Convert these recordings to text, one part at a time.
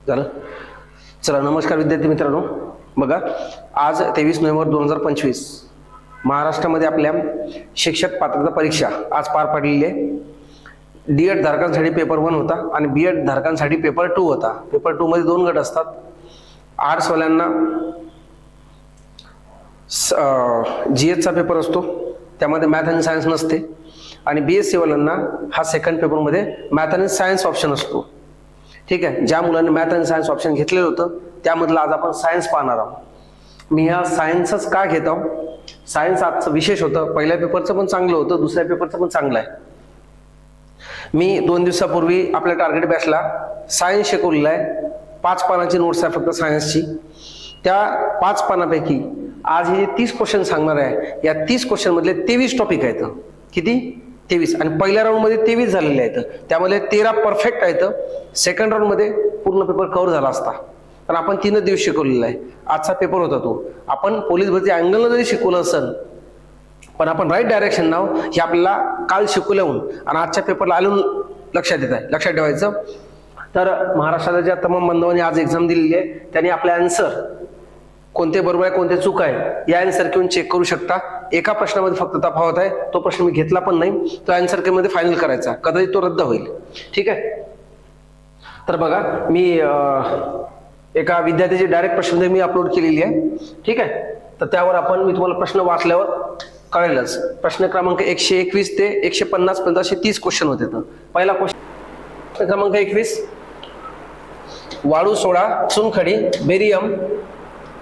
झालं. चला, नमस्कार विद्यार्थी मित्रांनो. बघा, आज 23 नोव्हेंबर 2025 महाराष्ट्रामध्ये आपल्या शिक्षक पात्रता परीक्षा आज पार पडलेली आहे. डी.एड धारकांसाठी पेपर 1 होता आणि बी.एड धारकांसाठी पेपर 2 होता. पेपर 2 मध्ये 2 गट असतात. आर्ट्स वाल्यांना GS पेपर असतो, त्यामध्ये मॅथ आणि सायन्स नसते, आणि BSc वाल्यांना हा सेकंड पेपरमध्ये मॅथ आणि सायन्स ऑप्शन असतो. ठीक आहे. ज्या मुलांनी मॅथ आणि सायन्स ऑप्शन घेतलेलं होतं त्यामधलं आज आपण सायन्स पाहणार आहोत. मी हा सायन्सच का घेत आहोत? सायन्स आजचं विशेष होतं. पहिल्या पेपरचं पण चांगलं होतं, दुसऱ्या पेपरचं पण चांगलं आहे. मी 2 दिवसापूर्वी आपल्या टार्गेट बॅचला सायन्स शिकवलेलं आहे. 5 पानाची नोट्स आहे फक्त सायन्सची. त्या 5 पानापैकी आज हे 30 क्वेश्चन सांगणार आहे. या 30 क्वेश्चन मधले 23 टॉपिक आहेत. किती? 23. आणि पहिल्या राऊंड मध्ये 23 झालेले आहेत, त्यामध्ये 13 परफेक्ट आहेत. सेकंड राऊंड मध्ये पूर्ण पेपर कव्हर झाला असता, तर आपण 3 दिवस शिकवलेला आहे. आजचा पेपर होता तो. आपण पोलीस भरती अँगलनं जरी शिकवलं असेल, पण आपण राईट डायरेक्शन नाव हे आपल्याला काल शिकवल्याहून आणि आजच्या पेपरला आलून लक्षात येत आहे. लक्षात ठेवायचं. तर महाराष्ट्राच्या ज्या तमाम बांधवांनी आज एक्झाम दिलेली आहे त्यांनी आपले आन्सर कोणते बरोबर आहे कोणते चूक आहे या आन्सर घेऊन चेक करू शकता. एका प्रश्नामध्ये फक्त तफावत आहे, तो प्रश्न मी घेतला पण नाही, तो आन्सर की मध्ये फायनल करायचा, कदाचित तो रद्द होईल. ठीक आहे. तर बघा, मी एका विद्यार्थ्याची डायरेक्ट प्रश्न मी अपलोड केलेली आहे. ठीक आहे. तर त्यावर मी तुम्हाला प्रश्न वाचल्यावर कळेलच. प्रश्न क्रमांक 121 ते 150 पर्यंत असे 30 क्वेश्चन होते. तर पहिला क्वेश्चन क्रमांक 21, वाळू, सोडा, चुनखडी, barium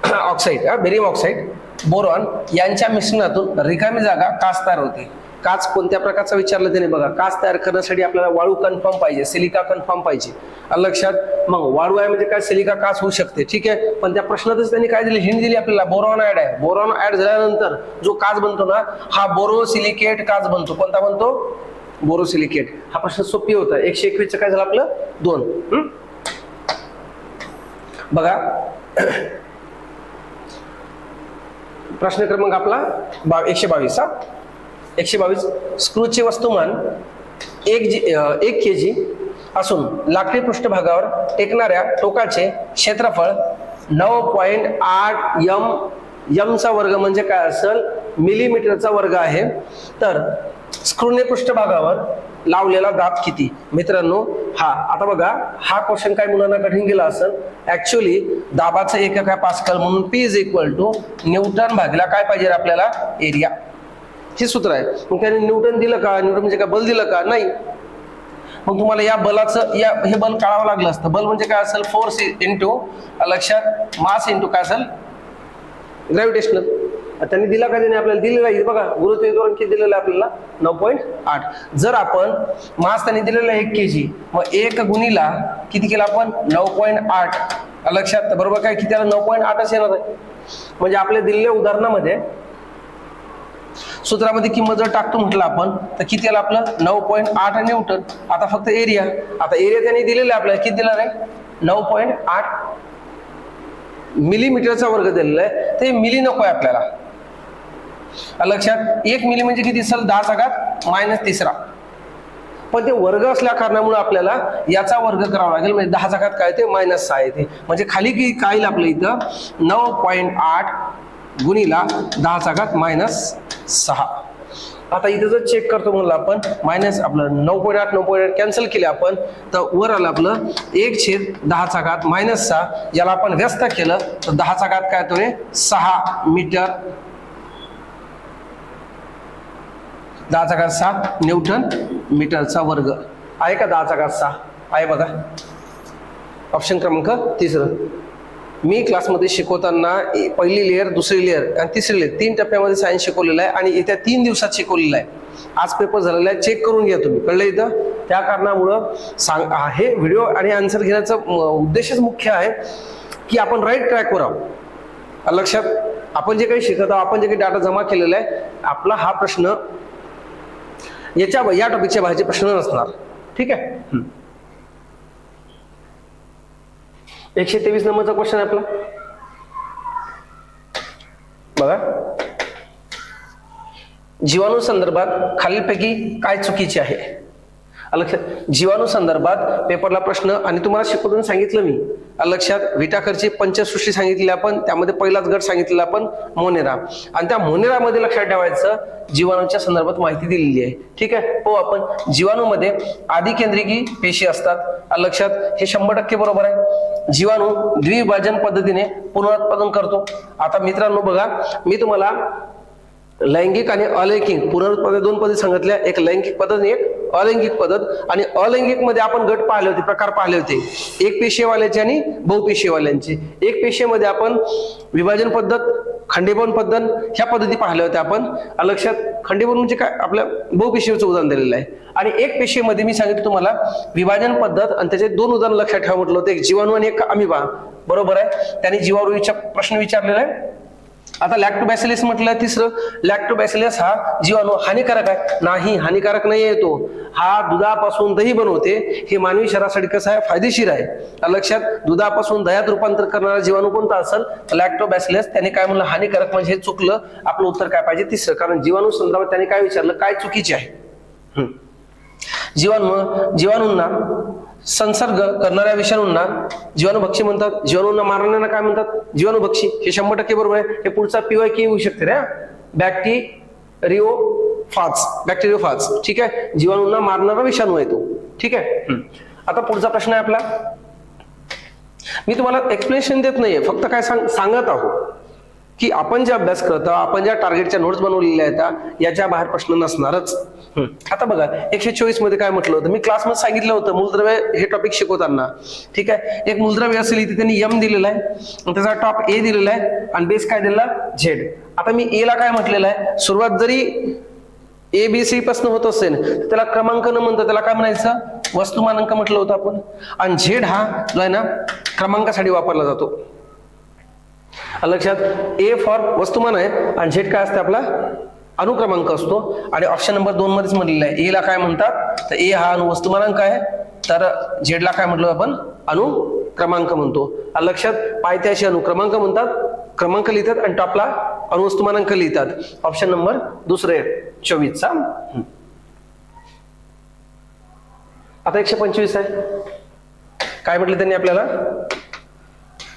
oxide, barium oxide, boron यांच्या मिश्रणातून रिकामी जागा काच तयार होते. काच कोणत्या प्रकारचा विचारलं त्याने. बघा, काच तयार करण्यासाठी आपल्याला वाळू कन्फर्म पाहिजे, सिलिका कन्फर्म पाहिजे. लक्षात. मग वाळू आहे म्हणजे काय, सिलिका काच होऊ शकते. ठीक आहे. पण त्या प्रश्नातच त्यांनी काय दिली, हिंट दिली आपल्याला, बोरॉन ऍड आहे. बोरॉन ऍड झाल्यानंतर जो काच बनतो ना, हा बोरोसिलिकेट काच बनतो. कोणता बनतो? बोरोसिलिकेट. हा प्रश्न सोपी होता. 121 काय झालं आपलं? 2. बघा, प्रश्न क्रमांक आपला 122. 122, स्क्रूचे वस्तुमान 1 kg असून लाकडी पृष्ठभागावर टेकणाऱ्या टोकाचे क्षेत्रफळ 9.8 चा वर्ग म्हणजे काय असेल? मिलीमीटरचा वर्ग आहे. तर स्क्रूने पृष्ठभागावर लावलेला दाब किती? मित्रांनो, आता बघा, हा क्वेश्चन काय मुलांना कठीण गेला असेल. ऍक्च्युअली दाबाचं एकक आहे पास्कल, म्हणून P = न्यूटन भागला काय पाहिजे आपल्याला? एरिया. हे सूत्र आहे. मग त्याने न्यूटन दिलं का? न्यूटन म्हणजे काय, बल दिलं का? नाही. मग तुम्हाला या बलाचं हे बल काढावं लागलं असतं. बल म्हणजे काय असेल? फोर्स इंटू, लक्षात, मास इंटू काय असेल? ग्रॅव्हिटेशनल. त्यांनी दिला का? त्याने आपल्याला दिलेला आहे. बघा, गुरुत्वाकर्षण किती दिलेलं आहे आपल्याला? 9.8. जर आपण मास त्यांनी दिलेला 1 kg, मग 1 गुणीला किती केला आपण? 9.8. लक्षात. बरोबर काय? किती आलं? 9.8च येणार आहे. म्हणजे आपल्या दिलेल्या उदाहरणामध्ये सूत्रामध्ये किंमत जर टाकतो म्हटलं आपण, तर किती आलं आपलं? 9.8 न्यूटन. आता फक्त एरिया. आता एरिया त्यांनी दिलेला आहे आपल्याला, किती दिला आहे? 9.8 मिलीमीटरचा वर्ग दिलेला आहे. ते मिली नको आहे आपल्याला. लक्षात. 1 मिली म्हणजे किती असेल? 10⁻³ पण ते वर्ग असल्या कारणामुळे आपल्याला याचा वर्ग करावा लागेल. म्हणजे 10⁻⁰ काय ते? -6 येते. म्हणजे खाली काय येईल आपल्या इथं? 9.8 गुणीला 10⁻⁻6. आता इथं जर चेक करतो म्हणलं आपण, आपलं 9.8 कॅन्सल केले आपण, तर वर आलं आपलं 1/10⁻⁻6. याला आपण व्यस्त केलं तर 10⁻⁰ काय तो? 6 मीटर. 10⁻⁶ न्यूटन मीटरचा वर्ग आहे का? 10⁻⁶ आहे. बघा, ऑप्शन क्रमांक 3. मी क्लासमध्ये शिकवताना पहिली लेअर, दुसरी लेअर आणि तिसरी लेअर 3 टप्प्यामध्ये सायन्स शिकवलेला आहे आणि येत्या 3 दिवसात शिकवलेला आहे. आज पेपर झालेला आहे, चेक करून घ्या तुम्ही. कळलं इथं? त्या कारणामुळं हे व्हिडिओ आणि आन्सर घेण्याचा उद्देशच मुख्य आहे की आपण राईट ट्रॅकवर आहोत. लक्षात. आपण जे काही शिकत आहोत, आपण जे काही डाटा जमा केलेला आहे, आपला हा प्रश्न या टॉपिकच्या बाहेरचे प्रश्न नसणार. ठीक आहे. 123 नंबरचा क्वेश्चन आहे आपला. बघा, जीवाणू संदर्भात खालीलपैकी काय चुकीचे आहे? लक्षात जीवाणू संदर्भात पेपरला प्रश्न आणि तुम्हाला शिकवून सांगितलं मी लक्षात व्हिटाकरची पंचसृष्टी सांगितली आपण, त्यामध्ये पहिलाच गट सांगितलेला आपण मोनेरा, आणि त्या मोनेरामध्ये लक्षात ठेवायचं जीवाणूच्या संदर्भात माहिती दिलेली आहे. ठीक आहे हो. आपण जीवाणूमध्ये आदिकेंद्रिकी पेशी असतात लक्षात, हे 100% बरोबर आहे. जीवाणू द्विविभाजन पद्धतीने पुनरुत्पादन करतो. आता मित्रांनो बघा, मी तुम्हाला लैंगिक आणि अलैंगिक पुनरुत्पादन 2 पद्धती सांगितल्या, एक लैंगिक पद्धत आणि एक अलैंगिक पद्धत. आणि अलैंगिक मध्ये आपण गट पाहिले होते, प्रकार पाहिले होते, एक पेशीवाल्याचे आणि बहुपेशीवाल्यांचे. एक पेशीमध्ये आपण विभाजन पद्धत, खंडीभवन पद्धत ह्या पद्धती पाहिल्या होत्या आपण लक्षात. खंडीभवन म्हणजे काय, आपल्या बहुपेशीचं उदाहरण दिलेलं आहे. आणि एक पेशीमध्ये मी सांगितलं तुम्हाला विभाजन पद्धत, आणि त्याचे 2 उदाहरण लक्षात ठेवा म्हटलं होतं, एक जीवाणू आणि एक अमिबा. बरोबर आहे, त्यांनी जीवाणूचा प्रश्न विचारलेला आहे. आता लॅक्टोबॅसिलस म्हटलं तिसरं, लॅक्टोबॅसिलस हा जीवाणू हानिकारक आहे? नाही, हानिकारक नाही आहे तो. हा दुधापासून दही बनवते, हे मानवी शरीरासाठी कसं आहे, फायदेशीर आहे लक्षात. दुधापासून दह्यात रूपांतर करणारा जीवाणू कोणता असेल, लॅक्टोबॅसिलस. त्याने काय म्हणलं, हानिकारक, म्हणजे हे चुकलं. आपलं उत्तर काय पाहिजे, तिसरं, कारण जीवाणू संदर्भात त्याने काय विचारलं, काय चुकीचे आहे. जीवाणूंना संसर्ग करणाऱ्या विषाणूंना जीवाणुभक्षी म्हणतात. जीवाणूंना मारणाऱ्यांना काय म्हणतात, जीवाणुभक्षी. हे 100% बरोबर आहे. हे पुढचा PYQ येऊ शकते रे, बॅक्टेरियोफाज. ठीक आहे, जीवाणूंना मारणारा विषाणू आहे तो. ठीक आहे. आता पुढचा प्रश्न आहे आपला. मी तुम्हाला एक्सप्लेनेशन देत नाहीये, फक्त काय सांगत आहोत की आपण जे अभ्यास करतो, आपण ज्या टार्गेटच्या नोट्स बनवलेल्या आहेत याच्या बाहेर प्रश्न नसणारच. आता बघा 124 मध्ये काय म्हटलं होतं, मी क्लासमध्ये सांगितलं होतं मूलद्रव्य हे टॉपिक शिकवताना. ठीक आहे, एक मूलद्रव्य असेल इथे त्यांनी M दिलेला आहे, त्याचा टॉप A दिलेला आहे आणि बेस काय दिलेला Z. आता मी A ला काय म्हटलेलं आहे, सुरुवात जरी ABC पासून होत असेल तर त्याला क्रमांक न म्हणता त्याला काय म्हणायचं, वस्तुमानांक म्हटलं होतं आपण. आणि Z हा जो आहे ना क्रमांकासाठी वापरला जातो लक्षात. A फॉर वस्तुमान आहे आणि Z काय असते आपला अनुक्रमांक असतो. आणि ऑप्शन नंबर 2 मध्येच म्हणलेलं आहे. A ला काय म्हणतात, तर A हा अणुवस्तुमानांक आहे, तर Z ला काय म्हटलं आपण, अणुक्रमांक म्हणतो लक्षात. पायथ्याशी अनुक्रमांक म्हणतात, क्रमांक लिहितात, आणि टॉपला अणुवस्तुमानांक लिहितात. ऑप्शन नंबर 24चा. आता 125 आहे. काय म्हटलं त्यांनी आपल्याला,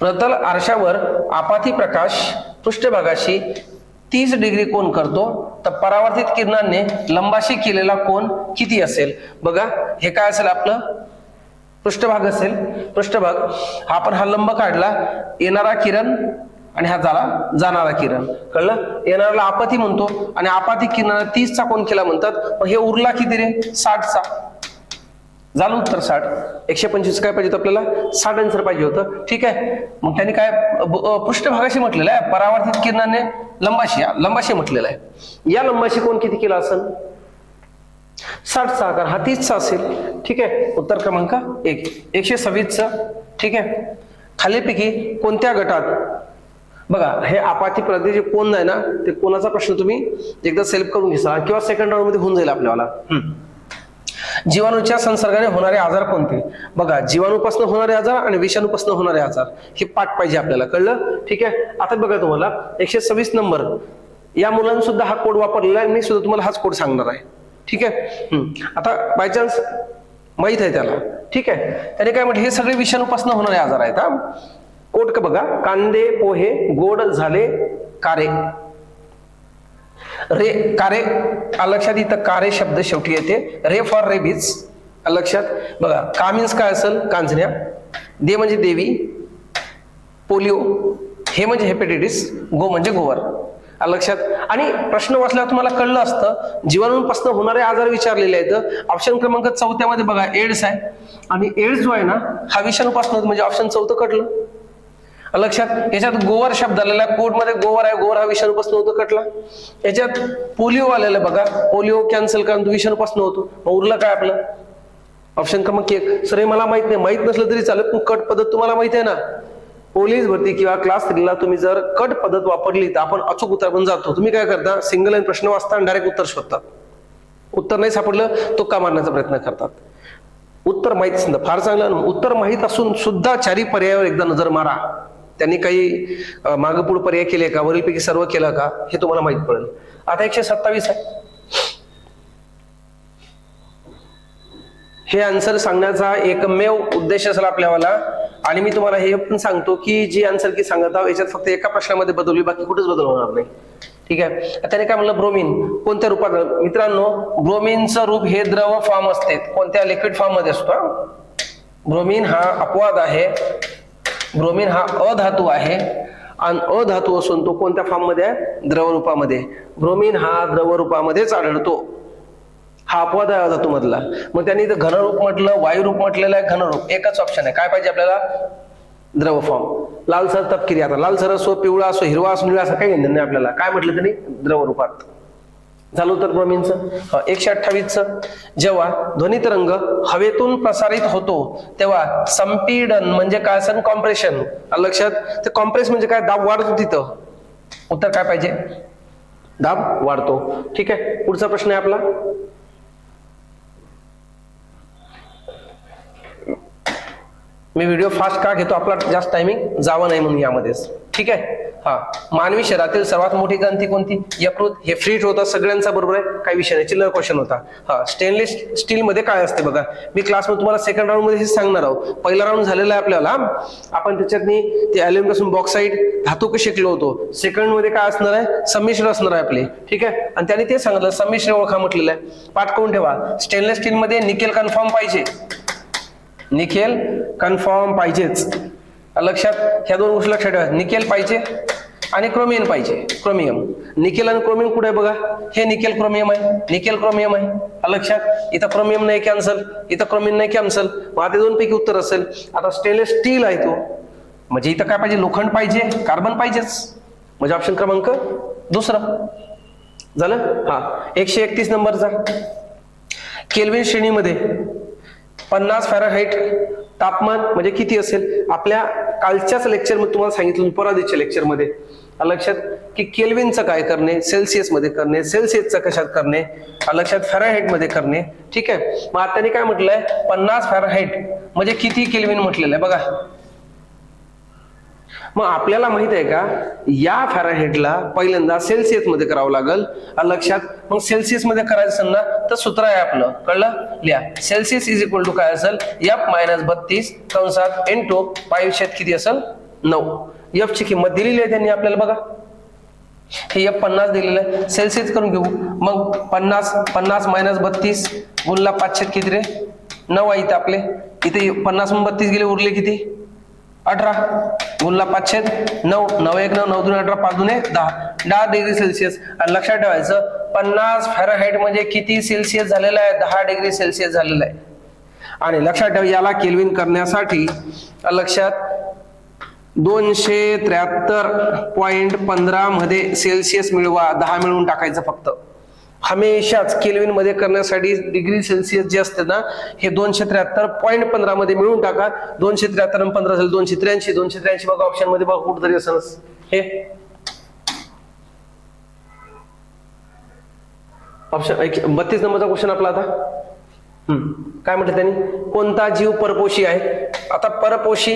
प्रतल आरशावर आपाती प्रकाश पृष्ठभागाशी 30 डिग्री कोन करतो, तर परावर्तित किरणांनी लंबाशी केलेला कोन किती असेल. बघा हे काय असेल, आपलं पृष्ठभाग असेल. पृष्ठभाग हा आपण हा लंब काढला, येणारा किरण आणि हा झाला जाणारा किरण. कळलं, येणाऱ्याला आपाती म्हणतो आणि आपाती किरणाला 30चा कोन केला म्हणतात. मग हे उरला किती रे, 60चा. झालं उत्तर 60. 125 काय पाहिजे होतं आपल्याला, 60 आन्सर पाहिजे होतं. ठीक आहे, मग त्यांनी काय पृष्ठभागाशी म्हटलेलं आहे, परावर्तित किरणाने लंबाशी म्हटलेलं आहे. या लंबाशी कोण किती केला असेल, 60चा, कारण हा 30चा असेल. ठीक आहे, उत्तर क्रमांक 1. 126चं. ठीक आहे, खालीलपैकी कोणत्या गटात, बघा हे आपाती प्रदेश कोण आहे ना, ते कोणाचा प्रश्न तुम्ही एकदा सेल्फ करून घ्या किंवा सेकंड राऊंड मध्ये होऊन जाईल आपल्याला. जीवाणूच्या संसर्गाने होणारे आजार कोणते. बघा जीवाणूपासून होणारे आजार आणि विषाणूपासून होणारे आजार हे पाठ पाहिजे आपल्याला. कळलं. ठीक आहे, आता बघा तुम्हाला 126 नंबर या मुलांनी सुद्धा हा कोड वापरलेला आहे, मी सुद्धा तुम्हाला हाच कोड सांगणार आहे. ठीक आहे, आता बाय चान्स माहित आहे त्याला. ठीक आहे, त्याने काय म्हटलं, हे सगळे विषाणूपासून होणारे आजार आहेत. हा कोड का बघा, कांदे पोहे गोड झाले कारे. कारे लक्षात, इथं कारे शब्द शेवटी येते. रे फॉर रेबीज लक्षात. बघा का मीन्स काय असेल, कांजण्या. दे म्हणजे देवी. पोलिओ. हे म्हणजे हेपेटायटिस. गो म्हणजे गोवर लक्षात. आणि प्रश्न वाचल्यावर तुम्हाला कळलं असतं जीवाणूंपासून होणारे आजार विचारलेले आहेत. ऑप्शन क्रमांक 4 मध्ये बघा एड्स आहे, आणि एड्स जो आहे ना हा विषाणूपासून, म्हणजे ऑप्शन 4 कटलं लक्षात. याच्यात गोवर शब्द आलेला, कोड मध्ये गोवर आहे, गोवर हा विषाणूपासून होतो, कटला. याच्यात पोलिओ आलेला बघा, पोलिओ कॅन्सल कारण विषाणूपासून होतो. मग उरलं काय आपलं ऑप्शन क्रमांक 1. सर हे मला माहित नाही, माहित नसलं तरी चालेल, पण कट पद्धत तुम्हाला माहिती आहे ना. पोलीस भरती किंवा क्लास 3ला तुम्ही जर कट पद्धत वापरली तर आपण अचूक उत्तर पण जातो. तुम्ही काय करता, सिंगल लाईन प्रश्न वाचता आणि डायरेक्ट उत्तर शोधतात. उत्तर नाही सापडलं तुक्का मारण्याचा प्रयत्न करतात. उत्तर माहित असेल फार चांगलं, उत्तर माहित असून सुद्धा 4 पर्यायावर एकदा नजर मारा. त्यांनी काही मागपुढ पर्याय केले का, वरीलपैकी सर्व केलं का, हे तुम्हाला माहित पडेल. आता 127 आहे. हे आन्सर सांगण्याचा एकमेव उद्देश असेल आपल्याला. आणि मी तुम्हाला हे पण सांगतो की जी आन्सर की सांगत आहोत याच्यात फक्त एका प्रश्नामध्ये बदलली, बाकी कुठेच बदल होणार नाही. ठीक आहे. त्याने काय म्हणलं, ब्रोमीन कोणत्या रूपात. मित्रांनो, ब्रोमीनचं रूप हे द्रव फॉर्म असते, कोणत्या लिक्विड फॉर्म मध्ये असतो. ब्रोमीन हा अपवाद आहे, ब्रोमीन हा अधातू आहे आणि अधातू असून तो कोणत्या फॉर्म मध्ये आहे, द्रव रूपामध्ये. ब्रोमीन हा द्रव रूपामध्येच आढळतो, हा अपवाद आहे अधातू मधला. मग त्यांनी इथं घनरूप म्हटलं, वायू रूप म्हटलेलं आहे, घनरूप एकच ऑप्शन आहे. काय पाहिजे आपल्याला, द्रव फॉर्म. लालसर तपकिरी, आता लालसर असो, पिवळा असो, हिरवा असो, निळा असं काही नाही आपल्याला. काय म्हटलं त्यांनी, द्रव रूपात. झालं तर ब्रोमीनचं. 128चं, जेव्हा ध्वनी तरंग हवेतून प्रसारित होतो तेव्हा संपीडन म्हणजे काय असेल, कॉम्प्रेशन. लक्षात, ते कॉम्प्रेस म्हणजे काय, दाब वाढतो तिथं. उत्तर काय पाहिजे, दाब वाढतो. ठीक आहे. पुढचा प्रश्न आहे आपला, मी व्हिडिओ फास्ट का घेतो, आपला जास्त टायमिंग जावं नाही म्हणून यामध्येच. ठीक आहे. हा, मानवी शरीरातील सर्वात मोठी ग्रंथी कोणती, यकृत. हे फ्रीट होता सगळ्यांचा, बरोबर आहे, काही विषय नाही, चिल्लर क्वेश्चन होता. हा, स्टेनलेस स्टील मध्ये काय असते बघा, मी क्लासमध्ये तुम्हाला सेकंड राऊंड मध्ये हे सांगणार आहोत. पहिला राऊंड झालेला आहे आपल्याला, आपण त्याच्यातनी ते अल्युमिनियम पासून बॉक्साईड धातू शिकलो होतो. सेकंड मध्ये काय असणार आहे, संमिश्र असणार आहे आपले. ठीक आहे. आणि त्यांनी ते सांगितलं, संमिश्र ओळखा म्हटलेलं आहे, पाठ करून ठेवा. स्टेनलेस स्टील मध्ये निकेल कन्फर्म पाहिजे, निकेल कन्फर्म पाहिजेच. लक्षात, ह्या दोन गोष्टी लक्षात ठेवा, निकेल पाहिजे आणि क्रोमियम पाहिजे. क्रोमियम, निकेल आणि क्रोमियम कुठे आहे बघा, हे निकेल क्रोमियम आहे, निकेल क्रोमियम आहे. लक्षात, इथं क्रोमियम नाही कॅन्सल, इथं क्रोमियम नाही कॅन्सल, मग आता दोन पैकी उत्तर असेल. आता स्टेनलेस स्टील आहे तो, म्हणजे इथं काय पाहिजे, लोखंड पाहिजे, कार्बन पाहिजेच, म्हणजे ऑप्शन क्रमांक दुसरा झालं. हा, 131 नंबरचा, केल्विन श्रेणीमध्ये 50 फॅरनहाइट तापमान म्हणजे किती असेल. आपल्या कालच्याच लेक्चर मध्ये तुम्हाला सांगितलं, परादीच्या लेक्चर मध्ये. लक्षात, की केल्विनचं काय करणे, सेल्सिअस मध्ये करणे, सेल्सिअसचं कशात करणे, लक्षात, फॅरनहाइट मध्ये करणे. ठीक आहे. मग आता त्यांनी काय म्हटलंय, 50 फॅरनहाइट म्हणजे किती केल्विन म्हटलेलं आहे बघा. मग आपल्याला माहित आहे का, या फॅरनहाइटला पहिल्यांदा सेल्सिअस मध्ये करावं लागेल. लक्षात, मग सेल्सिअस मध्ये करायचं असेल ना तर सूत्र आहे आपलं, कळलं, लिहा. सेल्सिअस इज इक्वल टू काय असेल, F-32 कंसात इंटू 5 किती असेल, 9. F ची किंमत दिलेली आहे त्यांनी आपल्याला बघा, हे F50 दिलेलं आहे. सेल्सिअस करून घेऊ, मग 50 मायनस 32 गुणला 5 किती रे, 9 आहे इथं आपले. इथे 50 मग 32 गेले, उरले किती, 18 गुणला 5 9, 9 1 9 9 2 18 5 2 10 डिग्री सेल्सिअस. आणि लक्षात ठेवायचं, 50 फॅरनहाइट म्हणजे किती सेल्सिअस झालेला आहे, 10 डिग्री सेल्सिअस झालेला आहे. आणि लक्षात ठेवा, याला केल्विन करण्यासाठी लक्षात 273.15 मध्ये सेल्सिअस मिळवा, 10 मिळवून टाकायचं फक्त. हमेशाच केल्विन मध्ये करण्यासाठी डिग्री सेल्सिअस जे असते ना, हे 273.15 मध्ये मिळून टाका. 273 आणि 15 झाले 283. 283 बघा ऑप्शन मध्ये, बघा कुठेतरी असेल हे ऑप्शन. 32 नंबरचा क्वेश्चन आपला आता. काय म्हटलं त्यांनी, कोणता जीव परपोषी आहे. आता परपोषी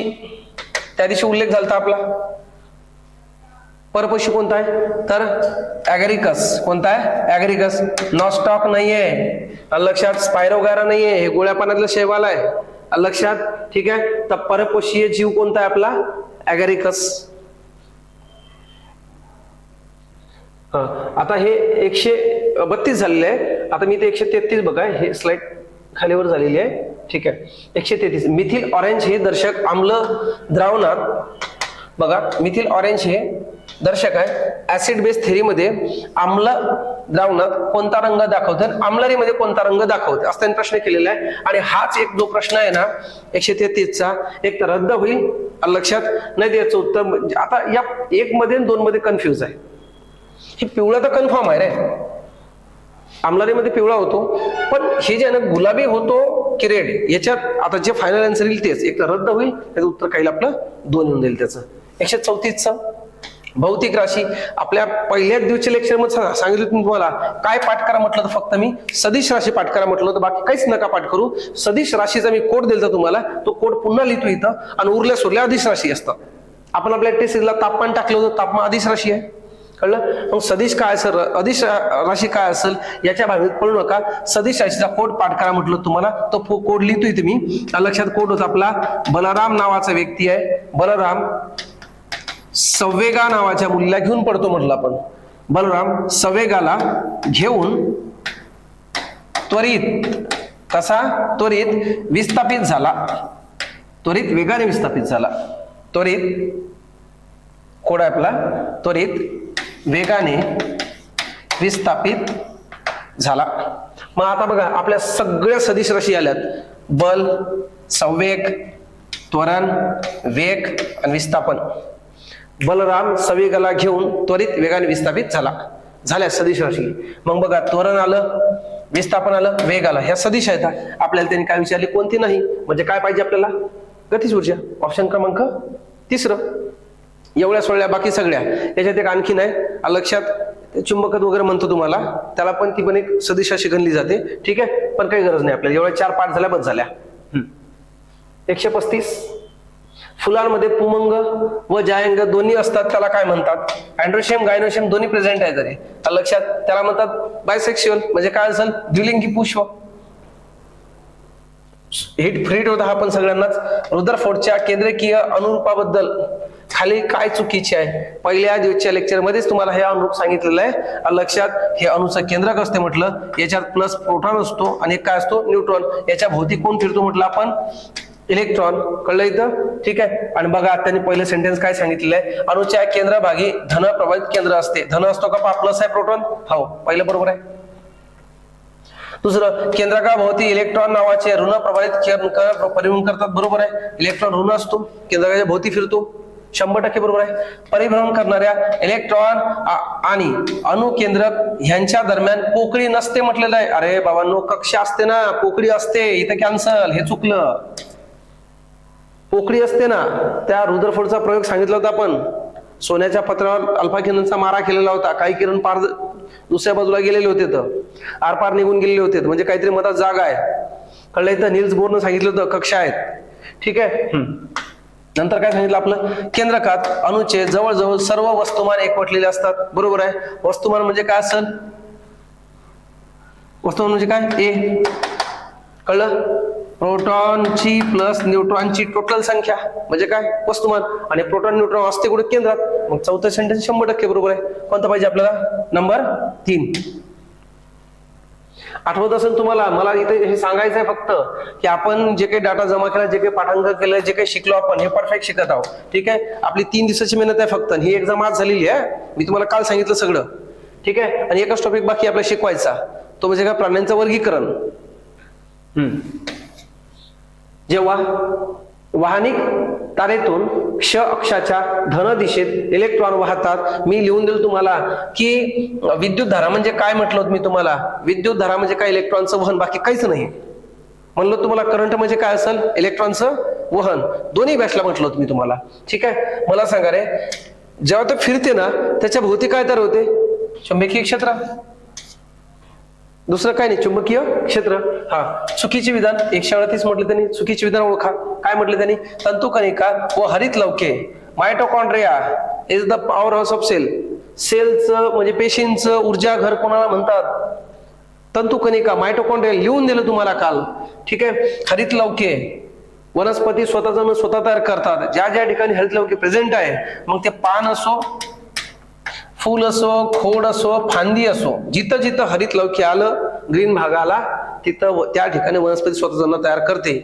त्या दिवशी उल्लेख झाला आपला, परपोषी कोणता आहे तर ऍगरिकस. कोणता आहे, ऍगरिकस. नॉस्टॉक नाहीये, लक्षात, स्पायरोगायरा नाहीये, हे गोळ्या पाण्यातलं शैवाल आहे, लक्षात. ठीक आहे. तर परपोषीय जीव कोणता आहे आपला, ऍगरिकस. आता हे 132 झालेले आहे. आता मी ते 133 बघा, हे स्लाइड खालीवर झालेली आहे. ठीक आहे. 133. मिथिल ऑरेंज हे दर्शक आम्ल द्रावणात बघा, मिथिल ऑरेंज हे दर्शक आहे. ऍसिड बेस थेरीमध्ये आम्ल द्रावणात कोणता रंग दाखवते, आम्लरीमध्ये कोणता रंग दाखवते, असं त्यांनी प्रश्न केलेला आहे. आणि हाच एक जो प्रश्न आहे ना 133चा, एक तर रद्द होईल, लक्षात नाही द्यायचं उत्तर. आता या 1 मध्ये 2 मध्ये कन्फ्युज आहे. हे पिवळा तर कन्फर्म आहे रे, आम्लारीमध्ये पिवळा होतो, पण हे जे ना गुलाबी होतो की रेड, याच्यात आता जे फायनल आन्सर येईल तेच, एक तर रद्द होईल, त्याचं उत्तर काही आपलं 2 येऊन जाईल त्याचं. 134चा भौतिक राशी. आपल्या पहिल्याच दिवशी लेक्चर मध्ये सांगितलं तुम्हाला काय पाठ करा म्हटलं तर फक्त मी सदिश राशी पाठ करा म्हटलं होतं, बाकी काहीच नका पाठ करू. सदिश राशीचा मी कोड दिलता तुम्हाला, तो कोड पुन्हा लिहितो इथं. आणि उरल्या सुरल्या अधिश राशी असतात. आपण आपल्या टेस्टला तापमान टाकलं होतं, तापमान अधिश राशी आहे, कळलं? मग सदिश काय असेल, अदिश राशी काय असेल याच्या भावनेत पडू नका. सदिश राशीचा कोड पाठ करा म्हटलं तुम्हाला, तो कोड लिहितोय तुम्ही. लक्षात कोड होता आपला बलराम नावाचा व्यक्ती आहे. बलराम संवेगा नावाच्या मुलीला घेऊन पडतो म्हटलं आपण. बलराम संवेगाला घेऊन त्वरित, कसा त्वरित विस्थापित झाला, त्वरित वेगाने विस्थापित झाला. त्वरित कोड आहे आपला, त्वरित वेगाने विस्थापित झाला. मग आता बघा आपल्या सगळ्या सदिश राशी आल्यात. बल, संवेग, त्वरण, वेग आणि विस्थापन. बलराम संवेगाला घेऊन त्वरित वेगाने विस्थापित झाला, झाल्या सदिश राशी. मग बघा त्वरण आलं, विस्थापन आलं, वेग आला. ह्या सदिश आहेत. आपल्याला त्यांनी काय विचारले? कोणती नाही. म्हणजे काय पाहिजे आपल्याला? गतिज ऊर्जा. ऑप्शन क्रमांक 3. एवढ्या सोडल्या, बाकी सगळ्या. याच्यात एक आणखीन आहे लक्षात, चुंबकत्व वगैरे म्हणतो तुम्हाला, त्याला पण ती पण एक सदिश राशी गणली जाते. ठीक आहे, पण काही गरज नाही आपल्याला. एवढ्या 4 पाठ झाल्या, बस झाल्या. 135. फुलांमध्ये पुमंग व जायंग दोन्ही असतात, त्याला काय म्हणतात? अँड्रोशियम, गायनोशियम दोन्ही प्रेझेंट आहे तरी लक्षात, त्याला म्हणतात बायसेक्शुअल. म्हणजे काय असेल? द्विलिंगी पुष्प. हिट होता हा पण सगळ्यांनाच. रुदरफोर्डच्या केंद्रकीय अनुरूपाबद्दल खाली काय चुकीचे आहे? पहिल्या दिवसच्या लेक्चर मध्येच तुम्हाला हे अनुरूप सांगितलेलं आहे लक्षात. हे अणुचं केंद्रक असते म्हटलं, याच्यात प्लस प्रोटॉन असतो आणि काय असतो? न्यूट्रॉन. याच्या भोवती कोण फिरतो म्हटलं आपण? इलेक्ट्रॉन. कळलं इथं? ठीक आहे. आणि बघा त्यांनी पहिलं सेंटेन्स काय सांगितलेलं आहे? अणुच्या केंद्रभागी धन प्रभावित केंद्र असते. धन असतो का? प्लस आहे प्रोटॉन. हो, पहिलं बरोबर आहे. दुसरं, केंद्रकाभोवती इलेक्ट्रॉन नावाचे ऋण प्रभावित परिभ्रमण करतात. बरोबर आहे. इलेक्ट्रॉन ऋण असतो, केंद्रकाच्या भोवती फिरतो. 100% बरोबर आहे. परिभ्रमण करणाऱ्या इलेक्ट्रॉन आणि अणुकेंद्रक ह्यांच्या दरम्यान पोकळी नसते म्हटलेलं आहे. अरे बाबांनो, कक्षा असते ना, पोकळी असते. इथं कॅन्सल, हे चुकलं. पोकळी असते ना. त्या रुदरफोर्डचा प्रयोग सांगितला होता आपण. सोन्याच्या पत्रावर अल्फा किरणचा मारा केलेला होता. काही किरण पार दुसऱ्या बाजूला गेलेले होते, तर आरपार निघून गेलेले होते. म्हणजे काहीतरी मधात जागा आहे. कळलं इथं? नील्स बोरनं सांगितलं होतं कक्षा आहेत. ठीक आहे. नंतर काय सांगितलं आपलं? केंद्रकात अणुचे जवळजवळ सर्व वस्तुमान एकवटलेले असतात. बरोबर आहे. वस्तुमान म्हणजे काय असेल? वस्तुमान म्हणजे काय? ए. कळलं? प्रोटॉनची प्लस न्यूट्रॉनची टोटल संख्या म्हणजे काय? वस्तुमान. आणि प्रोटॉन न्यूट्रॉन असते कुठे? केंद्रात. मग चौथं सेंटेन्स 100% बरोबर आहे. कोणता पाहिजे आपल्याला? नंबर 3. आठवत असेल तुम्हाला, मला इथे हे सांगायचं आहे फक्त की आपण जे काही डाटा जमा केला, जे काही पाठांतर केलं, जे काही शिकलो आपण, हे परफेक्ट शिकत आहोत. ठीक आहे. आपली 3 दिवसाची मेहनत आहे फक्त. ही एक्झाम आज झालेली आहे. मी तुम्हाला काल सांगितलं सगळं. ठीक आहे. आणि एकच टॉपिक बाकी आपल्याला शिकवायचा, तो म्हणजे काय? प्राण्यांचं वर्गीकरण. जेव्हा वाहनिक तारेतून क्ष अक्षाच्या धन दिशेत इलेक्ट्रॉन वाहतात. मी लिहून दिलं तुम्हाला की विद्युत धारा म्हणजे काय म्हटलं होतं मी तुम्हाला? विद्युत धारा म्हणजे काय? इलेक्ट्रॉनचं वहन, बाकी काहीच नाही. म्हणलं तुम्हाला करंट म्हणजे काय असेल? इलेक्ट्रॉनचं वहन. दोन्ही बॅचला म्हटलं होतं मी तुम्हाला. ठीक आहे. मला सांगा रे, जेव्हा ते फिरते ना, त्याच्या भोवती काय तयार होते? चुंबकीय क्षेत्र. दुसरं काय नाही, चुंबकीय क्षेत्र. हा, चुकीचे विधान 138 म्हटले त्यांनी. चुकीचे विधान ओळखा. काय म्हटले त्यांनी? तंतुकणिका व हरित लवके. Mitochondria is the powerhouse of cell. सेलचं म्हणजे पेशींचं ऊर्जा घर कोणाला म्हणतात? तंतुकणिका, मायटोकॉन्ड्रिया. लिहून दिलं तुम्हाला काल. ठीक आहे. हरित लवके, वनस्पती स्वतः तयार करतात. ज्या ज्या ठिकाणी हरित लवके प्रेझेंट आहे, मग ते पान असो, फूल असो, खोड असो, फांदी असो, जिथं जिथं हरित लवके आलं, ग्रीन भाग आला, तिथं त्या ठिकाणी वनस्पती स्वतः तयार करते.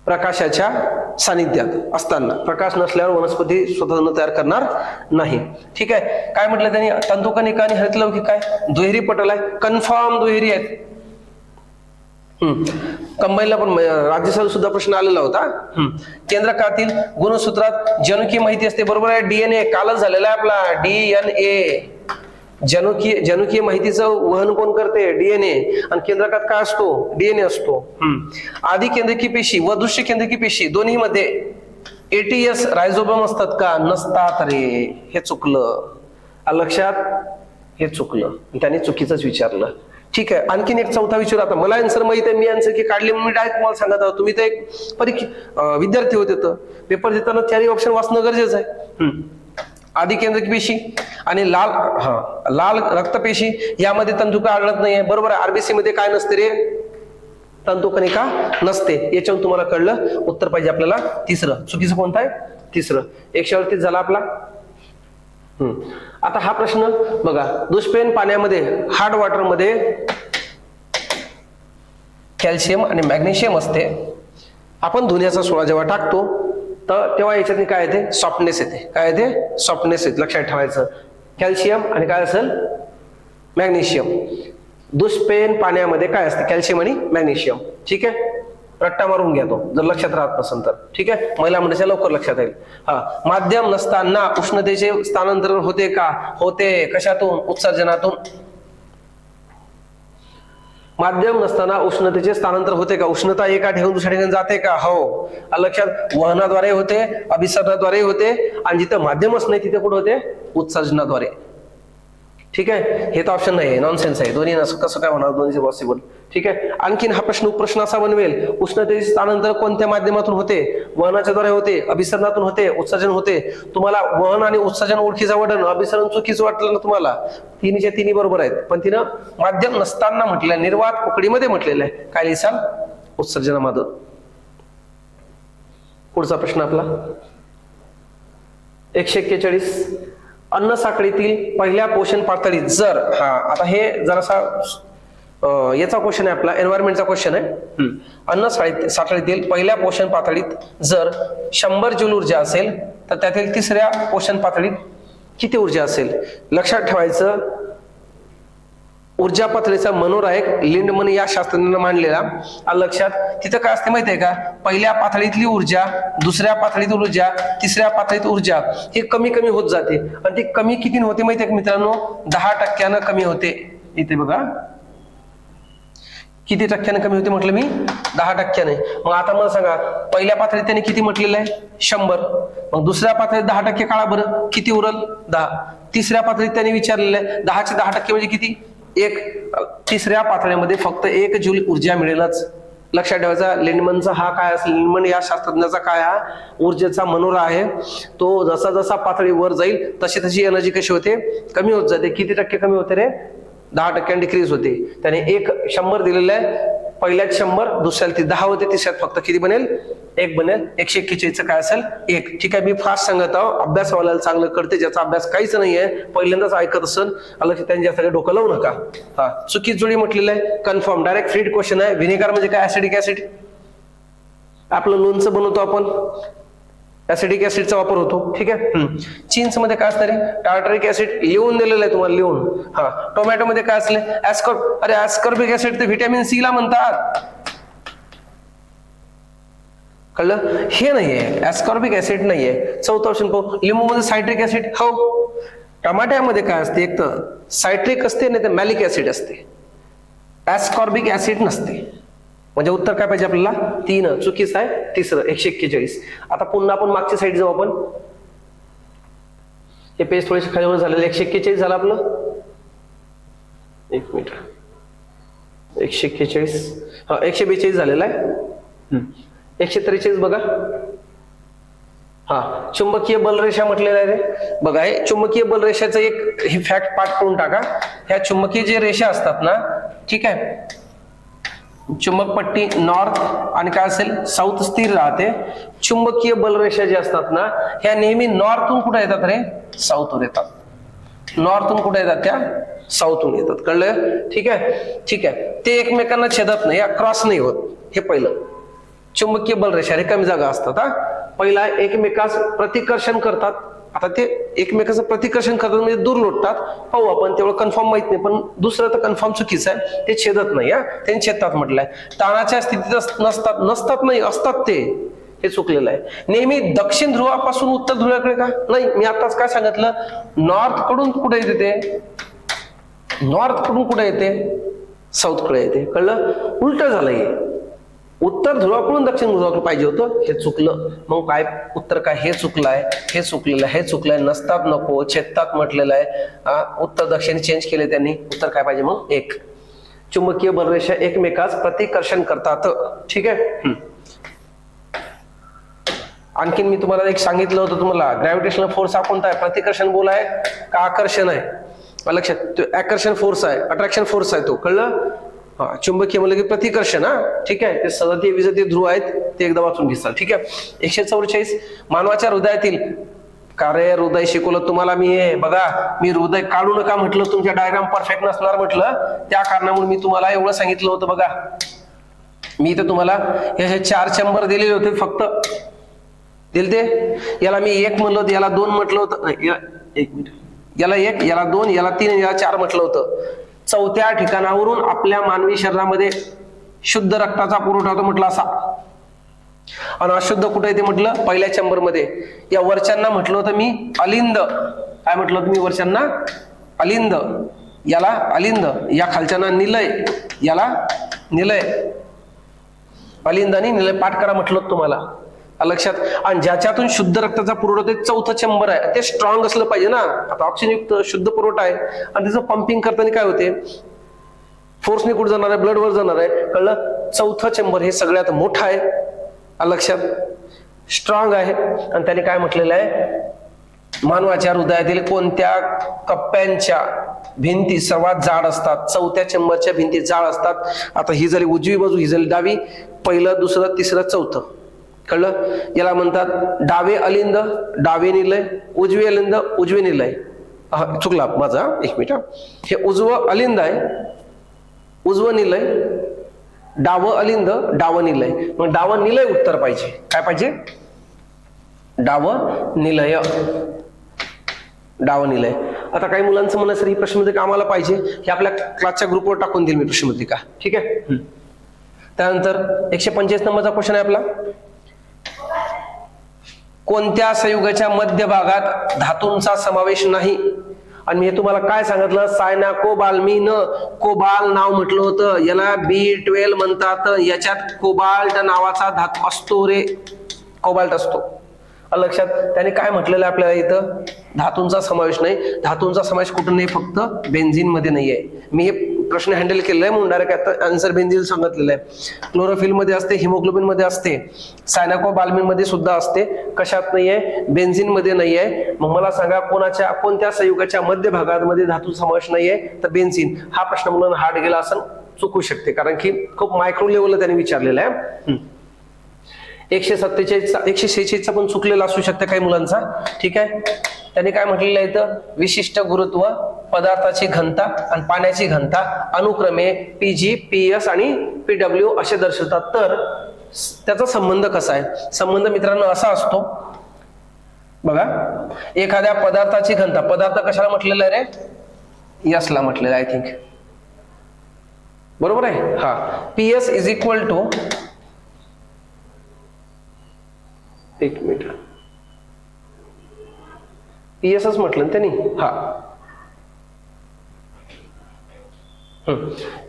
प्रकाशाच्या सानिध्यात असताना. प्रकाश नसल्यावर वनस्पती स्वतः तयार करणार नाही. ठीक आहे. काय म्हटलं त्यांनी? तंतुकणिका आणि हरित लवके काय? दुहेरी पटल आहे. कन्फर्म दुहेरी आहेत. कंबाईनला पण राज्यसभेत सुद्धा प्रश्न आलेला होता. केंद्रकातील गुणसूत्रात जनुकीय माहिती असते. बरोबर आहे. डीएनए कालच झालेला आहे आपला. डीएनए, जनुकीय माहितीचं वहन कोण करते? डीएनए. आणि केंद्रकात काय असतो? डीएनए असतो. आधी केंद्रकीय पेशी व दृश्य केंद्रकीय पेशी दोन्ही मध्ये एटीएस रायझोबम असतात का? नसतात रे. हे चुकलं लक्षात. हे चुकलं, त्याने चुकीचंच विचारलं. ठीक आहे. आणखीन एक चौथा विचार. आता मला आन्सर माहित आहे, मी आन्सर की काढले, मी डायरेक्ट तुम्हाला सांगत आहोत. तुम्ही तर एक विद्यार्थी होते, तर पेपर देताना 4 ऑप्शन वाचणं गरजेचं आहे. आदिकेंद्रक पेशी आणि लाल रक्तपेशी यामध्ये तंतुका आढळत नाहीये. बरोबर आहे. आरबीसी मध्ये काय नसते रे? तंतुकणिका नसते. याच्यावरून तुम्हाला कळलं. उत्तर पाहिजे आपल्याला तिसरं. चुकीचं कोणतं आहे? तिसरं. 138 झाला आपला. आता हा प्रश्न बघा. दुष्पेन पाण्यामध्ये हार्ड वॉटर मध्ये कॅल्शियम आणि मॅग्नेशियम असते. आपण धुण्याचा सोडा जेव्हा टाकतो तर तेव्हा याच्यात काय येते? सॉफ्टनेस येते. काय येते? सॉफ्टनेस येते. लक्षात ठेवायचं. कॅल्शियम आणि काय असेल? मॅग्नेशियम. दुष्पेन पाण्यामध्ये काय असते? कॅल्शियम आणि मॅग्नेशियम. ठीक आहे. रट्टा मारून घ्या तो जर लक्षात राहत नसेल तर. ठीक आहे. महिला मंडळाच्या लवकर लक्षात येईल. माध्यम नसताना उष्णतेचे स्थानांतरण होते का? होते. कशातून? उत्सर्जनातून. माध्यम नसताना उष्णतेचे स्थानांतर होते का? उष्णता एका ठिकाणी दुसऱ्या ठिकाणी जाते का? हो. लक्षात. वहनाद्वारे होते, अभिसरणाद्वारे होते आणि जिथं माध्यमच नाही तिथे कुठे होते? उत्सर्जनाद्वारे. ठीक आहे. हे तर ऑप्शन नाही, नॉनसेन्स आहे. दोन्ही कसं काय होणार? दोन्ही पॉसिबल. ठीक आहे. आणखीन हा प्रश्न असा बनवेल, उष्णतेचे स्थानांतर कोणत्या माध्यमातून होते? वहनाच्या द्वारे होते, अभिसरणातून होते, उत्सर्जन होते. तुम्हाला वहन आणि उत्सर्जन ओळखीचं वाटलं, अभिसरण चुकीचं वाटलं ना तुम्हाला? तिन्हीच्या तिन्ही बरोबर आहेत. पण तिनं माध्यम नसताना म्हटलं, निर्वात पोकळीमध्ये म्हटलेलं आहे. काय लिहिसाल? उत्सर्जनामध्ये. पुढचा प्रश्न आपला 141. अन्न साखळीतील पहिल्या पोषण पातळीत जर आता हे जरासा याचा क्वेश्चन आहे आपला, एन्व्हायरमेंटचा क्वेश्चन आहे. अन्न साखळीतील पहिल्या पोषण पातळीत जर 100 जूल ऊर्जा असेल तर त्यातील तिसऱ्या पोषण पातळीत किती ऊर्जा असेल? लक्षात ठेवायचं. ऊर्जा पातळीचा मनोरायक लिंडमन या शास्त्रज्ञानं मांडलेला. लक्षात. तिथं काय असते माहिती आहे का? पहिल्या पातळीतली ऊर्जा, दुसऱ्या पातळीत ऊर्जा, तिसऱ्या पातळीत ऊर्जा हे कमी कमी होत जाते. आणि ती कमी किती होते माहिती आहे का मित्रांनो? 10% कमी होते. इथे बघा किती टक्क्याने कमी होते म्हटलं मी? 10%. मग आता मला सांगा, पहिल्या पातळीत त्याने किती म्हटलेलं आहे? 100. मग दुसऱ्या पातळीत 10% काढा बरं, किती उरल? 10. तिसऱ्या पातळीत त्याने विचारलेलं आहे 10चे 10% म्हणजे किती? 1. तिसऱ्या पातळीमध्ये फक्त 1 जूल ऊर्जा मिळेलच. लक्षात ठेवायचा. लिंडमनचा हा काय असेल? लिंडमन या शास्त्रज्ञाचा काय हा ऊर्जेचा मनोरा आहे. तो जसा जसा पातळी वर जाईल तशी तशी एनर्जी कशी होते? कमी होत जाते. किती टक्के कमी होते रे? 10% डिक्रीज होते. त्याने 100 दिलेलं आहे. पहिल्यात 100, दुसऱ्याला ती 10 होते, तिसऱ्यात फक्त किती बनेल? 1 बनेल. 141 काय असेल? 1. ठीक आहे. मी फास्ट सांगत आहो. अभ्यासवाल्याला चांगलं कळते, ज्याचा अभ्यास काहीच नाहीये, पहिल्यांदाच ऐकत असेल, त्यांच्यासाठी डोकं लावू नका. चुकीच जोडी म्हटलेलं आहे. कन्फर्म. डायरेक्ट फ्रीड क्वेश्चन आहे. व्हिनेगर म्हणजे काय? Acidic acid. आपलं लोणचं बनवतो आपण, ऍसिडिक ऍसिडचा वापर होतो. ठीक आहे. चीन्स मध्ये काय असतं रे? Tartaric acid. लिहून दिलेलं आहे तुम्हाला, लिहून. टोमॅटो मध्ये काय असले? ऍस्कॉर्बिक ऍसिड ते व्हिटॅमिन सी ला म्हणतात. कळलं? हे नाहीये, ऍस्कॉर्बिक ऍसिड नाहीये. चौथा ऑप्शन पाहू. लिंबू मध्ये सायट्रिक ऍसिड. हो. टमाट्यामध्ये काय असते? एक तर सायट्रिक असते, नाही तर मॅलिक ऍसिड असते. ऍस्कॉर्बिक ऍसिड नसते. म्हणजे उत्तर काय पाहिजे आपल्याला? 3. चुकीचं आहे. तिसरं 141. आता पुन्हा आपण मागच्या साईड जाऊ. आपण हे पेज थोडेसे खालीवर झालेलं. 141 झालं आपलं. 1 मिनिट. 141. 142 झालेला आहे. 143 बघा. चुंबकीय बलरेषा म्हटलेलं आहे रे. बघा, हे चुंबकीय बलरेषाचं एक हे फॅक्ट पाठ करून टाका. ह्या चुंबकीय जे रेषा असतात ना, ठीक आहे, चुंबक पट्टी नॉर्थ आणि काय असेल? साऊथ स्थिर राहते. चुंबकीय बलरेषा जे असतात ना, ह्या नेहमी नॉर्थून कुठे येतात रे? साऊथवर येतात. नॉर्थून कुठे येतात? त्या साऊथून येतात. कळलं? ठीक आहे. ठीक आहे. ते एकमेकांना छेदत नाही, क्रॉस नाही होत. हे पहिलं. चुंबकीय बलरेषा रिकामी जागा असतात. पहिला एकमेकास प्रतिकर्षण करतात. आता ते एकमेकाचं प्रतिकर्षण करतात म्हणजे दूर लोटतात. पाहू आपण, तेवढं कन्फर्म माहित नाही, पण दुसरं तर कन्फर्म चुकीचं आहे. ते छेदत नाही. त्यांनी छेदतात म्हटलंय. ताणाच्या स्थितीत नसतात नाही, असतात ते. हे चुकलेलं आहे. नेहमी दक्षिण ध्रुवापासून उत्तर ध्रुवाकडे का? नाही. मी आताच काय सांगितलं? नॉर्थ कडून कुठे येते ते? नॉर्थ कडून कुठे येते? साऊथ कडे येते. कळलं? उलट झालंय. उत्तर ध्रुवाकडून दक्षिण ध्रुवाकडे पाहिजे होतं. हे चुकलं. मग काय उत्तर? काय? हे चुकलंय, हे चुकलेलं, हे चुकलंय. नसतात नको, छेदतात म्हटलेलं आहे. उत्तर दक्षिण चेंज केले त्यांनी. उत्तर काय पाहिजे मग? 1. चुंबकीय बलरेषा एकमेकास प्रतिकर्षण करतात. ठीक आहे. आणखीन मी तुम्हाला एक सांगितलं होतं, तुम्हाला ग्रॅव्हिटेशनल फोर्स हा कोणता आहे, प्रतिकर्षण बल आहे का आकर्षण आहे, लक्षात, तो आकर्षण फोर्स आहे, अट्रॅक्शन फोर्स आहे, तो कळलं. हा, चुंबकीय म्हणलं की प्रतिकर्षण. हा ठीक आहे, ते सजातीय विजातीय ध्रुव आहेत, ते एकदा वाचून घेसाल. ठीक आहे. 144 मानवाच्या हृदयातील कार्य. हृदय शिकवलं तुम्हाला मी, हे बघा, मी हृदय काढू नका म्हटलं, तुमच्या डायग्राम परफेक्ट नसणार म्हटलं, त्या कारणामुळे मी तुम्हाला एवढं सांगितलं होतं. बघा, मी इथं तुम्हाला हे 4 चेंबर दिलेले होते, फक्त दिलते. याला मी 1 म्हणलं होतं, याला 2 म्हटलं होतं, 1 मिनिट, याला 1, याला 2, याला 3, याला 4 म्हटलं होतं. 4थ्या ठिकाणावरून आपल्या मानवी शरीरामध्ये शुद्ध रक्ताचा पुरवठा होतो म्हटलं असा, आणि अशुद्ध कुठे येते म्हटलं, पहिल्या चेंबर मध्ये. या वरच्यांना म्हटलं होतं मी अलिंद. काय म्हटलं होतं मी वरच्यांना? अलिंद. याला अलिंद. या खालच्यांना निलय, याला निलय. अलिंद आणि निलय पाठ करा म्हटलं होतं तुम्हाला, लक्षात. आणि ज्याच्यातून शुद्ध रक्ताचा पुरवठा होते 4थं चेंबर आहे, ते स्ट्रॉंग असलं पाहिजे ना. आता ऑक्सिजन युक्त शुद्ध पुरवठा आहे, आणि त्याचं पंपिंग करताना काय होते, फोर्सने कुठे जाणार आहे, ब्लड वर जाणार आहे, कळलं. 4थं चेंबर हे सगळ्यात मोठं आहे, लक्षात, स्ट्रॉंग आहे. आणि त्याने काय म्हटलेलं आहे, मानवाच्या हृदयातील कोणत्या कप्प्यांच्या भिंती सर्वात जाड असतात? 4थ्या चेंबरच्या भिंती जाड असतात. आता ही झाली उजवी बाजू, ही झाली डावी, पहिलं, दुसरं, तिसरं, 4थं, कळलं. याला म्हणतात डावे अलिंद, डावे निलय, उजवे अलिंद, उजवे निलय. चुकला माझा, 1 मिनिट. हे उजवं अलिंद आहे, उजवं निलय, डावं अलिंद, डावं निलय. मग डावं निलय उत्तर पाहिजे. काय पाहिजे? डावं निलय, डावं निलय. आता काही मुलांचं म्हणणं, सर ही प्रश्नपत्रिका आम्हाला पाहिजे, हे आपल्या क्लासच्या ग्रुपवर टाकून देईल मी प्रश्नपत्रिका. ठीक आहे. त्यानंतर 145 नंबरचा क्वेश्चन आहे आपला, कोणत्या संयुगाच्या मध्यभागात धातूंचा समावेश नाही? आणि मी तुम्हाला काय सांगितलं, सायनाकोबाल्मिन कोबाल नाव म्हटलं होतं, याला B12 म्हणतात. याच्यात कोबाल्ट नावाचा धातू असतो रे, कोबाल्ट असतो, लक्षात. त्याने काय म्हटलेलं आपल्याला इथं, धातूंचा समावेश नाही. धातूंचा समावेश कुठं नाही, फक्त बेन्झिन मध्ये नाहीये. मी हे प्रश्न हँडल केलेला आहे म्हणून डायरेक्ट आता आन्सर बेन्झिन सांगितलेलं आहे. क्लोरोफिल मध्ये असते, हिमोग्लोबिन मध्ये असते, सायनाकोबाल्मिन मध्ये सुद्धा असते. कशात नाहीये? बेन्झिन मध्ये नाहीये. मग मला सांगा, कोणत्या संयुगाच्या मध्य भागामध्ये धातू समावेश नाहीये? तर बेन्झिन. हा प्रश्न मुलांना हार्ड गेला असं चुकू शकते, कारण की खूप मायक्रो लेवलला त्याने विचारलेला आहे. 146चा पण चुकलेला असू शकते काही मुलांचा. ठीक आहे. त्यांनी काय म्हटलेलं आहे इथं, विशिष्ट गुरुत्व, पदार्थाची घनता आणि पाण्याची घनता अनुक्रमे PG, PS आणि PW असे दर्शवतात. तर त्याचा संबंध कसा आहे? संबंध मित्रांनो असा असतो बघा, एखाद्या पदार्थाची घनता, पदार्थ कशाला म्हटलेला आहे रे? यसला म्हटलेलं आहे, आय थिंक, बरोबर आहे. हा, PS is equal to, 1 minute, PSच म्हटलं ना त्यांनी. हा,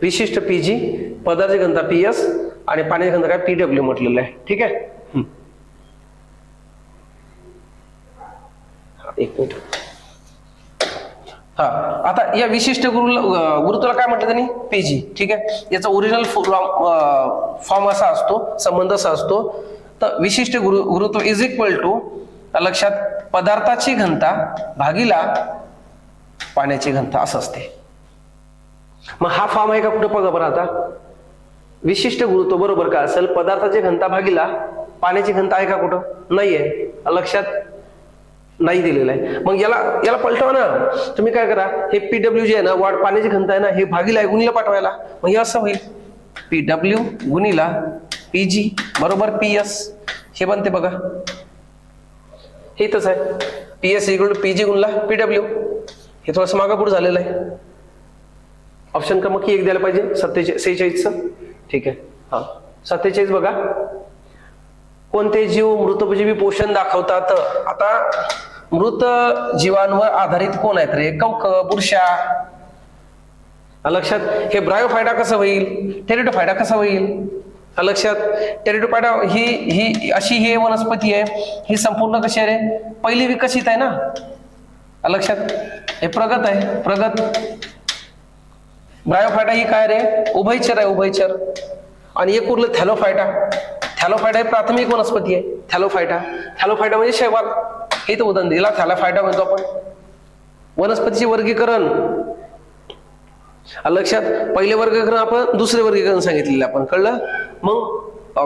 विशिष्ट PG, पदार्थाची घनता PS आणि पाण्याची घनता काय PW म्हटलेलं आहे. ठीक आहे. 1 मिनिट. हा, आता या विशिष्ट गुरुत्वाला काय म्हटलं त्यांनी? PG. ठीक आहे. याचा ओरिजिनल फॉर्म असा असतो, संबंध असा असतो. तर विशिष्ट गुरुत्व इज इक्वल टू, लक्षात, पदार्थाची घनता भागीला पाण्याची घनता असं असते. मग हा फॉर्म आहे का कुठं? बघा बरं आता, विशिष्ट गुरुत्व बरोबर काय असेल? पदार्थाची घनता भागीला पाण्याची घनता आहे का कुठं? नाहीये, लक्षात, नाही दिलेलं आहे. मग याला पलटवा ना तुम्ही. काय करा, हे PW जे आहे ना, पाण्याची घनता आहे ना, हे भागीला आहे, गुणीला पाठवायला. मग हे असं होईल, PW गुणीला PG बरोबर PS. हे बनते बघा, हे तच आहे, PS इक्वल टू PG गुणला PW. हे थोडंसं मागापुढे झालेलं आहे. ऑप्शन क्रमांक 1 द्यायला पाहिजे, 46चं. ठीक आहे. हा, 47 बघा, कोणते जीव मृतजीवी पोषण दाखवतात? आता मृत जीवांवर आधारित कोण आहेत रे? कवक, बुरशा, लक्षात. हे ब्रायोफायटा कसं होईल? टेरिडोफायटा कसं होईल? लक्षात. टेरिडोफायटा ही अशी हे वनस्पती आहे, ही संपूर्ण कशी आहे रे? पहिली विकसित आहे ना, लक्षात. हे प्रगत आहे, प्रगत. ब्रायोफायटा ही काय रे? उभयचर आहे, उभयचर. आणि एक उरलं थॅलोफायटा. थॅलोफायटा ही प्राथमिक वनस्पती आहे. थॅलोफायटा म्हणजे शैवाल. हे तर उदाहरण दिला, थॅलोफायटा म्हणतो आपण. वनस्पतीचे वर्गीकरण लक्षात, पहिले वर्गीकरण आपण, दुसरे वर्गीकरण सांगितलेले आपण, कळलं. मग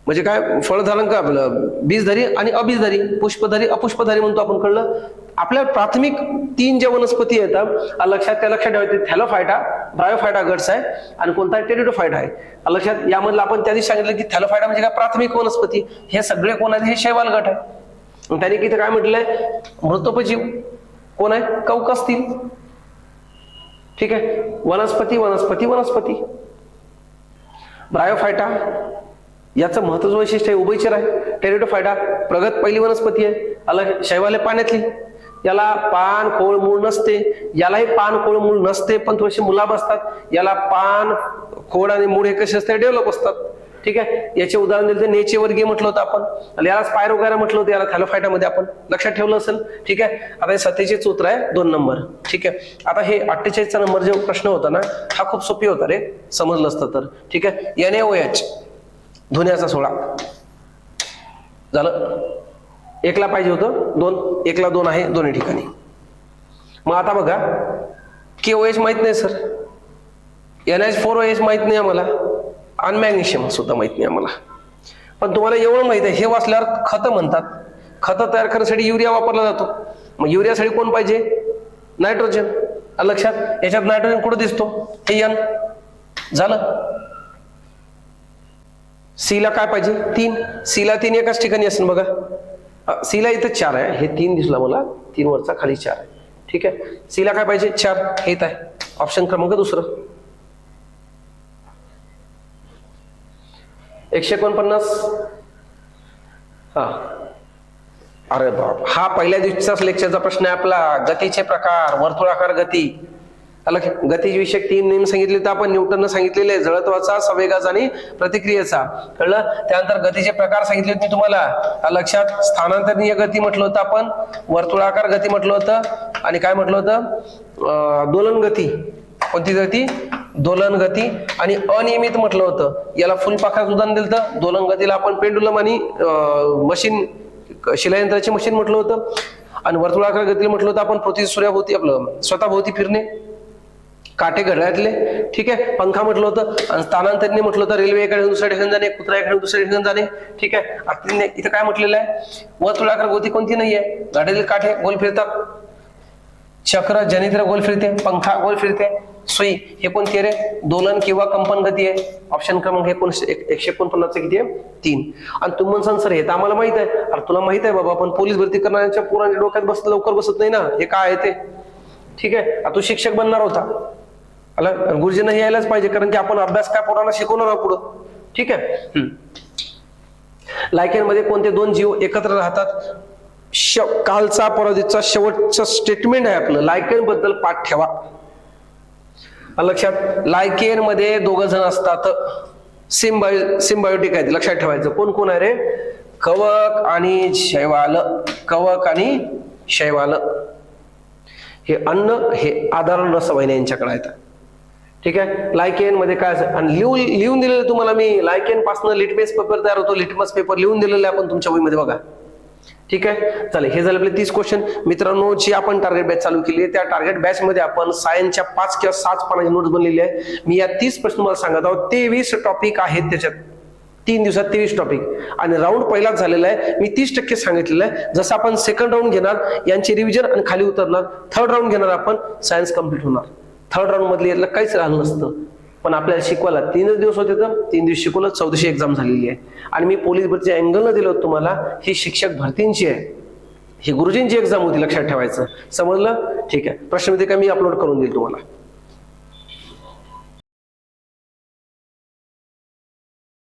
म्हणजे काय, फळधारण का आपलं बीजधारी आणि अबीजधारी, पुष्पधारी अपुष्पधारी म्हणतो आपण, कळलं. आपल्या प्राथमिक 3 ज्या वनस्पती येतात लक्षात, त्या लक्षात ठेवायचे. थॅलोफायटा, ब्रायोफायटा गट्स आहे आणि कोणता टेरिडोफायटा आहे लक्षात. यामधलं आपण त्या दिवशी सांगितलं की थॅलोफायटा म्हणजे काय, प्राथमिक वनस्पती. हे सगळे कोण आहेत, हे शैवाल गट आहे. त्याने किती काय म्हटलंय, मृतोपजीव कोण आहे, कवक असतील. ठीक आहे, वनस्पती वनस्पती वनस्पती. ब्रायोफायटा याचं महत्वाचं वैशिष्ट्य आहे, उभयचर आहे. टेरिडोफायटा प्रगत पहिली वनस्पती आहे. अलग शैवाल आहे पाण्यातली. याला पान खोळ मूळ नसते. यालाही पान खोळ मूळ नसते, पण थोडेसे मुलाब असतात. याला पान खोड आणि मूळ हे कसे असतात, डेव्हलप असतात. ठीक आहे, याचे उदाहरण दिले नेचे वर्गीय म्हटलं होतं आपण, याला स्पायरोगारा म्हटलं होतं, याला थॅलोफायटा मध्ये आपण लक्षात ठेवलं असेल. ठीक आहे, आता हे 47 उत्तर आहे 2 नंबर. ठीक आहे, आता हे 48चा नंबर जो प्रश्न होता ना, हा खूप सोपी होता रे, समजलं असतं तर. ठीक आहे, NaOH धुण्याचा सोडा झालं. 1 ला पाहिजे होतं 2, 1 ला 2 आहे दोन्ही ठिकाणी. मग आता बघा, KOH माहित नाही सर, NH4OH माहित नाही आम्हाला, आणि मॅग्नेशियम सुद्धा माहित नाही आम्हाला. पण तुम्हाला एवढं माहित आहे, हे वाचल्यावर खतं म्हणतात. खतं तयार करण्यासाठी युरिया वापरला जातो. मग युरियासाठी कोण पाहिजे, नायट्रोजन. लक्षात, याच्यात नायट्रोजन कुठं दिसतो, हे N झालं. C ला काय पाहिजे, 3. C ला 3 एकाच ठिकाणी असेल बघा. C ला इथं 4 आहे, हे 3 दिसला मला, 3 वरचा खाली 4 आहे. ठीक आहे, C ला काय पाहिजे, 4. हे आहे ऑप्शन क्रमांक 2. 149. हा, अरे बाप, हा पहिल्या दिवशीचाच लेक्चरचा प्रश्न आहे आपला. गतीचे प्रकार, वर्तुळाकार गती. गती विषयक 3 नियम सांगितले तर आपण, न्यूटननं सांगितलेले, जडत्वाचा, संवेगाचा आणि प्रतिक्रियेचा, कळलं. त्यानंतर गतीचे प्रकार सांगितले होते तुम्हाला लक्षात. स्थानांतरणीय गती म्हटलं होतं आपण, वर्तुळाकार गती म्हटलं होतं, आणि काय म्हटलं होतं, दोलन गती. कोणती गती, दोलन गती. आणि अनियमित म्हटलं होतं, याला फुलपाखराचं उदाहरण दिलं होतं. दोलन गतीला आपण पेंडुलम आणि मशीन, शिलायंत्राची मशीन म्हटलं होतं. आणि वर्तुळाकार गतीला म्हटलं होतं आपण, पृथ्वी सूर्याभोवती आपलं स्वतःभोवती फिरणे, काटे घड्याळातले. ठीक आहे, पंखा म्हटलं होतं. आणि स्थानांतरणी म्हटलं होतं, रेल्वे एका दुसऱ्या ठिकाणी जाणे, कुत्रा एका दुसऱ्या ठिकाणी जाणे. ठीक आहे, इथं काय म्हटलेलं आहे, वर्तुळाकार गती कोणती नाहीये. घड्याळातील काठे गोल फिरतात, चक्र जनित्र गोल फिरते, पंखा गोल फिरते, सुई हे कोणती रे, दोलन किंवा कंपन गती आहे. ऑप्शन क्रमांक 149 किती आहे, 3. आणि तुम्ही म्हणसान सर हे तर आम्हाला माहित आहे. अरे तुला माहित आहे बाबा, पण पोलीस भरती करणाऱ्यांच्या पोरांच्या डोक्यात लवकर बसत नाही ना, हे काय आहे ते. ठीक आहे, तू शिक्षक बनणार होता, गुरुजींना यायलाच पाहिजे, कारण की आपण अभ्यास काय पोरांना शिकवणार आहोत पुढं. ठीक आहे, लायकेन मध्ये कोणते 2 जीव एकत्र राहतात. कालचा परवादिवसचा शेवटचं स्टेटमेंट आहे आपलं, लायकेन बद्दल पाठ ठेवा लक्षात. लायकेन मध्ये 2 जण असतात, सिम्बायोटिक आहेत, लक्षात ठेवायचं. कोण कोण आहे रे, कवक आणि शैवाल. कवक आणि शैवाल हे अन्न, हे आधारण रसवाहिन्या यांच्याकडे आहेत. ठीक आहे, लायकेन मध्ये काय, आणि लिहून दिलेलं तुम्हाला मी, लायकेन पासून लिटमस पेपर तयार होतो. लिटमस पेपर लिहून दिलेलं आहे आपण तुमच्या वहीमध्ये बघा. ठीक आहे, चालेल, हे झाले आपले 30 क्वेश्चन. मित्रांनो, जी आपण टार्गेट बॅच चालू केली आहे, त्या टार्गेट बॅच मध्ये आपण सायन्सच्या 5 किंवा 7 पानाची नोट्स बनलेली आहे. मी या 30 प्रश्न तुम्हाला सांगत आहोत. 23 टॉपिक आहेत त्याच्यात, 3 दिवसात 23 टॉपिक. आणि राऊंड पहिलाच झालेला आहे, मी 30% सांगितलेलं आहे. जसं आपण सेकंड राऊंड घेणार, यांची रिव्हिजन आणि खाली उतरणार. थर्ड राऊंड घेणार आपण, सायन्स कम्प्लीट होणार. थर्ड राऊंड मधले यातलं काहीच राहिलं नसतं, पण आपल्याला शिकवायला 3 दिवस होते, तर 3 दिवस शिकवलं. 14शी एक्झाम झालेली आहे. आणि मी पोलीस भरतीच्या अँगलनं दिलं होतं तुम्हाला, ही शिक्षक भरतींची आहे, ही गुरुजींची एक्झाम होती, लक्षात ठेवायचं. समजलं. ठीक आहे, प्रश्नपत्रिका मी अपलोड करून देईल तुम्हाला.